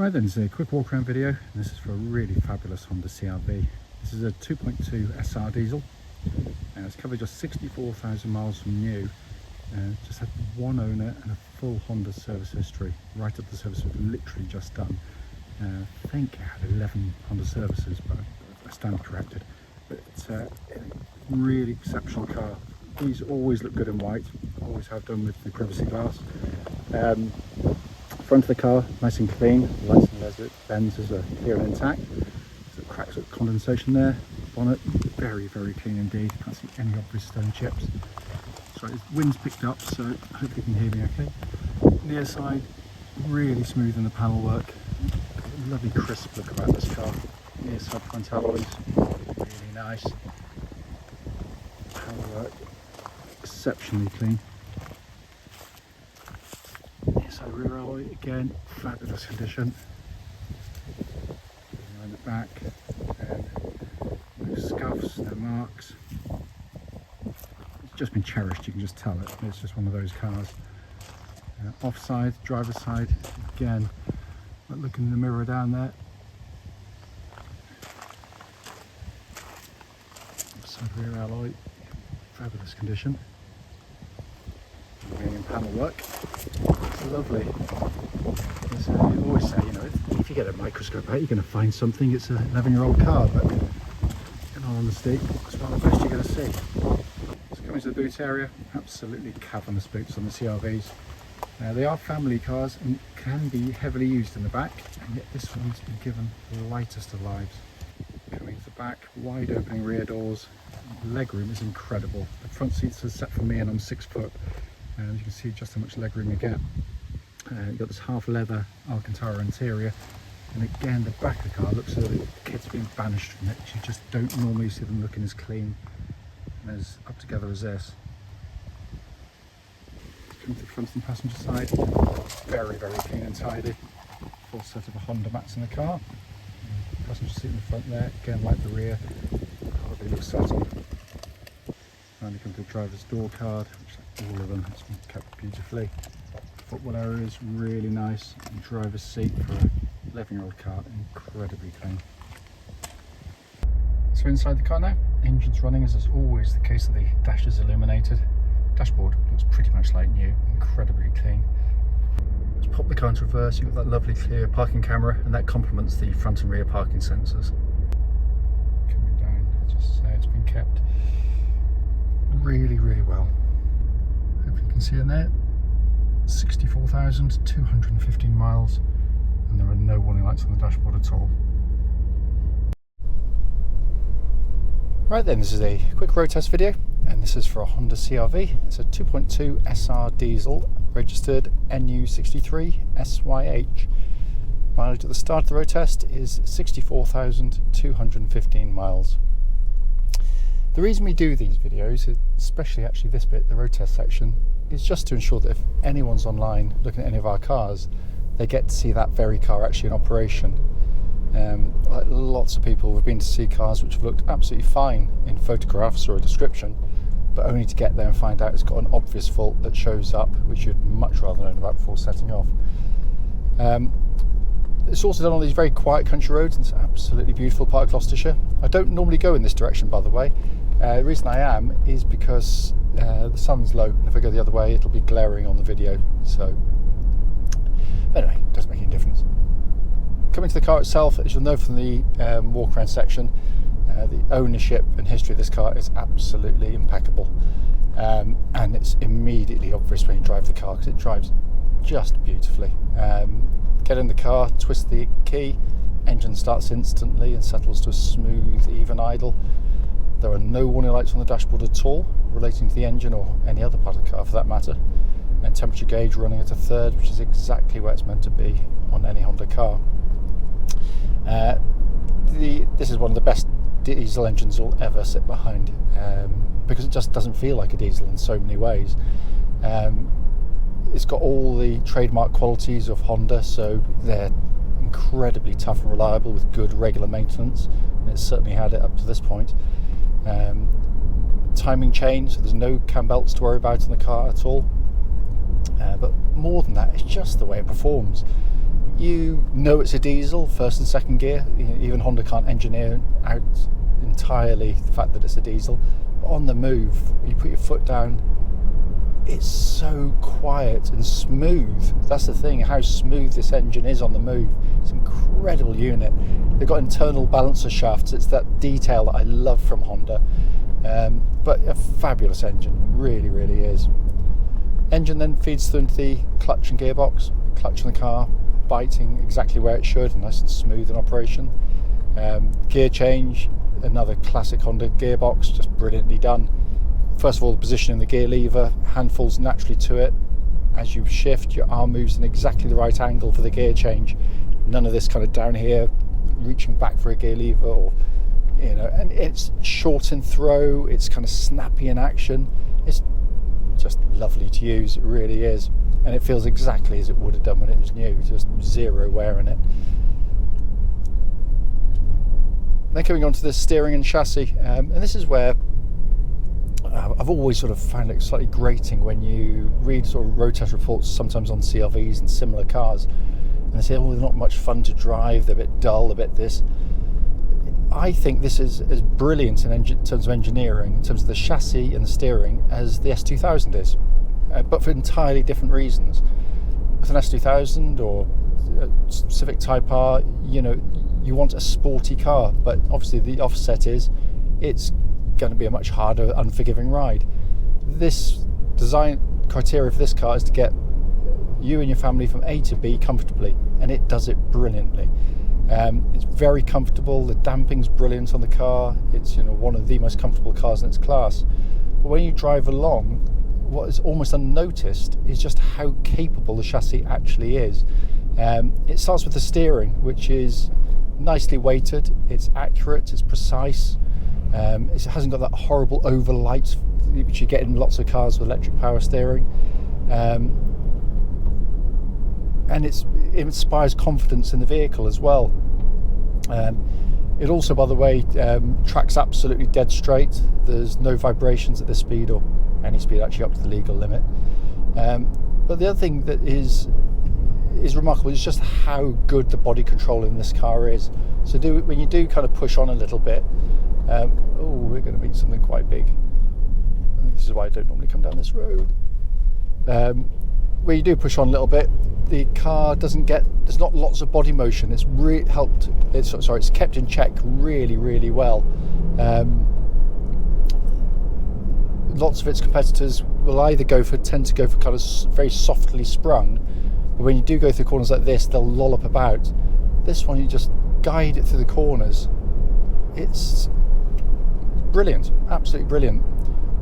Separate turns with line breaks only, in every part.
Right then, it's a quick walk around video. This is for a really fabulous Honda CR-V. This is a 2.2 SR diesel. It's covered just 64,000 miles from new. Just had one owner and a full Honda service history. Right up the service was literally just done. I think it had 11 Honda services, but I stand corrected. But it's a really exceptional car. These always look good in white, always have done with the privacy glass. Front of the car, nice and clean. Lights and lenses are clear and intact. There's a cracks with condensation there. Bonnet, very, very clean indeed. Can't see any obvious stone chips. Sorry, the wind's picked up, so hopefully you can hear me okay. Near side, really smooth in the panel work. Lovely crisp look about this car. Near side front alloys, really nice. Panel work, exceptionally clean. So rear alloy, again, fabulous condition. Around the back, no scuffs, no marks. It's just been cherished, you can just tell it. It's just one of those cars. Offside, driver's side, again, looking in the mirror down there. Offside rear alloy, fabulous condition. Aluminium panel work. It's lovely. As I always say, you know, if you get a microscope out, you're going to find something. It's an 11-year-old car, but in all honesty, it's one of the best you're going to see. Let's come into the boot area. Absolutely cavernous boots on the CR-Vs. They are family cars and can be heavily used in the back, and yet this one's been given the lightest of lives. Coming to the back, wide opening rear doors. Legroom is incredible. The front seats are set for me and I'm 6 foot. And you can see just how much legroom you get. You've got this half leather Alcantara interior, and again the back of the car looks as though the kit's been banished from it. You just don't normally see them looking as clean and as up together as this. Come to the front and passenger side, very, very clean and tidy. Full set of Honda mats in the car. Passenger seat in the front there, again like the rear, hardly looks settled. Finally come to the driver's door card, which like all of them, it's been kept beautifully. Footwell area is really nice, and driver's seat for an 11-year-old car, incredibly clean. So inside the car now, engine's running as is always the case, of the dash is illuminated. Dashboard looks pretty much like new, incredibly clean. Let's pop the car into reverse, you've got that lovely clear parking camera, and that complements the front and rear parking sensors. Coming down, just say it's been kept really, really well. Hopefully you can see in there, 64,215 miles, and there are no warning lights on the dashboard at all. Right then, this is a quick road test video, and this is for a Honda CR-V. It's a 2.2 SR diesel, registered NU63SYH. Mileage at the start of the road test is 64,215 miles. The reason we do these videos, especially actually this bit, the road test section, is just to ensure that if anyone's online looking at any of our cars, they get to see that very car actually in operation. Like lots of people have been to see cars which have looked absolutely fine in photographs or a description, but only to get there and find out it's got an obvious fault that shows up, which you'd much rather know about before setting off. It's also done on these very quiet country roads, and it's absolutely beautiful part of Gloucestershire. I don't normally go in this direction, by the way. The reason I am is because the sun's low, and if I go the other way it'll be glaring on the video, so anyway, it doesn't make any difference. Coming to the car itself, as you'll know from the walk around section, the ownership and history of this car is absolutely impeccable, and it's immediately obvious when you drive the car because it drives just beautifully. Get in the car, twist the key, engine starts instantly and settles to a smooth, even idle. There are no warning lights on the dashboard at all relating to the engine or any other part of the car for that matter, and temperature gauge running at a third, which is exactly where it's meant to be on any Honda car. This is one of the best diesel engines you'll ever sit behind, because it just doesn't feel like a diesel in so many ways. It's got all the trademark qualities of Honda, so they're incredibly tough and reliable with good regular maintenance, and it's certainly had it up to this point. Timing chain, so there's no cam belts to worry about in the car at all. But more than that, it's just the way it performs. You know it's a diesel, first and second gear. Even Honda can't engineer out entirely the fact that it's a diesel. But on the move, you put your foot down, it's so quiet and smooth. That's the thing, how smooth this engine is on the move. It's an incredible unit. They've got internal balancer shafts. It's that detail that I love from Honda. But a fabulous engine, really, really is. Engine then feeds through into the clutch and gearbox. Clutch in the car, biting exactly where it should, nice and smooth in operation. Gear change, another classic Honda gearbox, just brilliantly done. First of all, the position in the gear lever, hand falls naturally to it. As you shift, your arm moves in exactly the right angle for the gear change. None of this kind of down here, reaching back for a gear lever, or and it's short in throw, it's kind of snappy in action. It's just lovely to use, it really is. And it feels exactly as it would have done when it was new, just zero wear in it. Then coming on to the steering and chassis, and this is where I've always sort of found it slightly grating when you read sort of road test reports, sometimes on CR-Vs and similar cars, and they say, oh, they're not much fun to drive, they're a bit dull, a bit this. I think this is as brilliant in terms of engineering, in terms of the chassis and the steering, as the S2000 is, but for entirely different reasons. With an S2000 or a Civic Type R, you want a sporty car, but obviously the offset is it's going to be a much harder, unforgiving ride. This design criteria for this car is to get you and your family from A to B comfortably, and it does it brilliantly. It's very comfortable, the damping's brilliant on the car, it's one of the most comfortable cars in its class. But when you drive along, what is almost unnoticed is just how capable the chassis actually is. It starts with the steering, which is nicely weighted, it's accurate, it's precise, it hasn't got that horrible overlight which you get in lots of cars with electric power steering. And it inspires confidence in the vehicle as well. It also, by the way, tracks absolutely dead straight. There's no vibrations at this speed, or any speed actually up to the legal limit. But the other thing that is remarkable is just how good the body control in this car is. So when you do kind of push on a little bit, we're going to meet something quite big. This is why I don't normally come down this road. Where you do push on a little bit, the car there's not lots of body motion. It's it's kept in check really, really well. Lots of its competitors will either tend to go for kind of very softly sprung, but when you do go through corners like this, they'll lollop about. This one, you just guide it through the corners. It's brilliant, absolutely brilliant.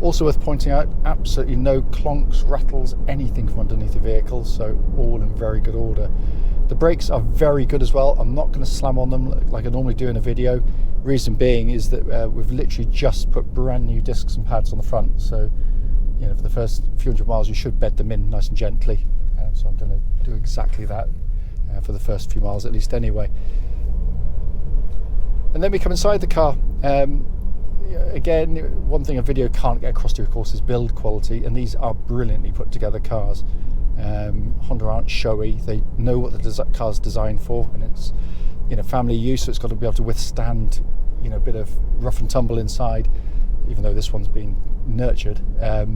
Also worth pointing out, absolutely no clonks, rattles, anything from underneath the vehicle, so all in very good order. The brakes are very good as well. I'm not going to slam on them like I normally do in a video. Reason being is that we've literally just put brand new discs and pads on the front, so for the first few hundred miles you should bed them in nice and gently. So I'm going to do exactly that for the first few miles at least anyway. And then we come inside the car. Again, one thing a video can't get across to you, of course, is build quality, and these are brilliantly put together cars. Honda aren't showy, they know what the car's designed for, and it's family use, so it's got to be able to withstand a bit of rough and tumble inside, even though this one's been nurtured. The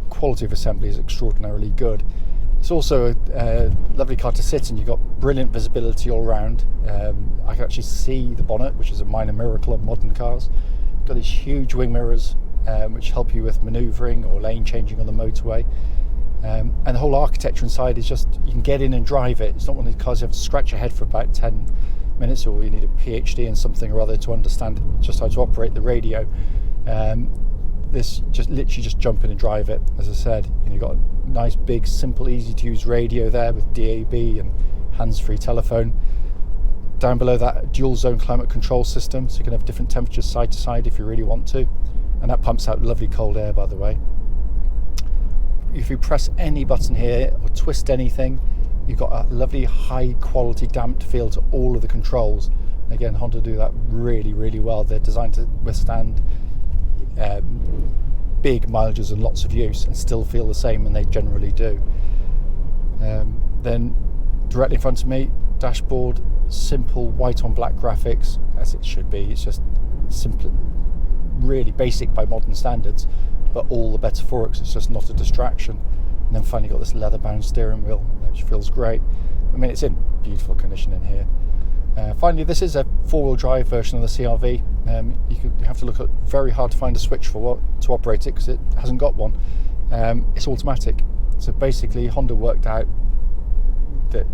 quality of assembly is extraordinarily good. It's also a lovely car to sit in. You've got brilliant visibility all around. I can actually see the bonnet, which is a minor miracle on modern cars. Got these huge wing mirrors which help you with manoeuvring or lane changing on the motorway. And the whole architecture inside is just, you can get in and drive it. It's not one of these cars you have to scratch your head for about 10 minutes, or you need a PhD in something or other to understand just how to operate the radio. This just literally just jump in and drive it. As I said, you've got a nice big simple easy to use radio there with DAB and hands-free telephone. Down below that, dual zone climate control system, so you can have different temperatures side to side if you really want to, and that pumps out lovely cold air, by the way. If you press any button here or twist anything, you've got a lovely high quality damped feel to all of the controls. And again, Honda do that really, really well. They're designed to withstand big mileages and lots of use and still feel the same, and they generally do. Then directly in front of me, dashboard, simple white on black graphics, as it should be. It's just simple, really basic by modern standards, but all the better for it because it's just not a distraction. And then finally got this leather bound steering wheel, which feels great. I mean, it's in beautiful condition in here. Finally, this is a four-wheel drive version of the CR-V. You have to look at very hard to find a switch for to operate it because it hasn't got one. It's automatic. So basically, Honda worked out that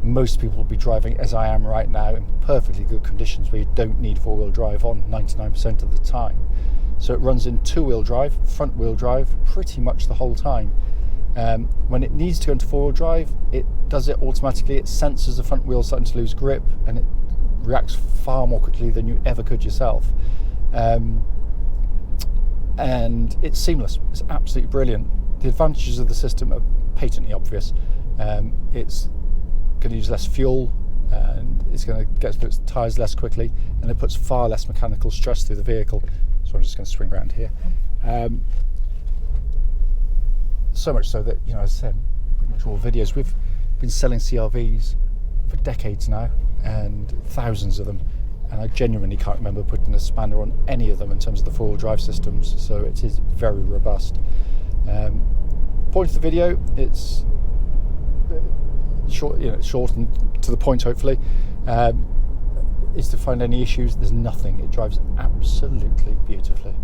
most people will be driving as I am right now in perfectly good conditions where you don't need four-wheel drive on 99% of the time. So it runs in two-wheel drive, front-wheel drive pretty much the whole time. When it needs to go into four-wheel drive, it does it automatically. It senses the front wheel starting to lose grip, and it reacts far more quickly than you ever could yourself. And it's seamless. It's absolutely brilliant. The advantages of the system are patently obvious. It's going to use less fuel, and it's going to get to its tyres less quickly, and it puts far less mechanical stress through the vehicle. So I'm just going to swing around here. So much so that, you know, as I said, pretty much all videos, we've been selling CR-Vs for decades now, and thousands of them, and I genuinely can't remember putting a spanner on any of them in terms of the four-wheel drive systems, so it is very robust. Point of the video, it's short, short and to the point hopefully, is to find any issues. There's nothing. It drives absolutely beautifully.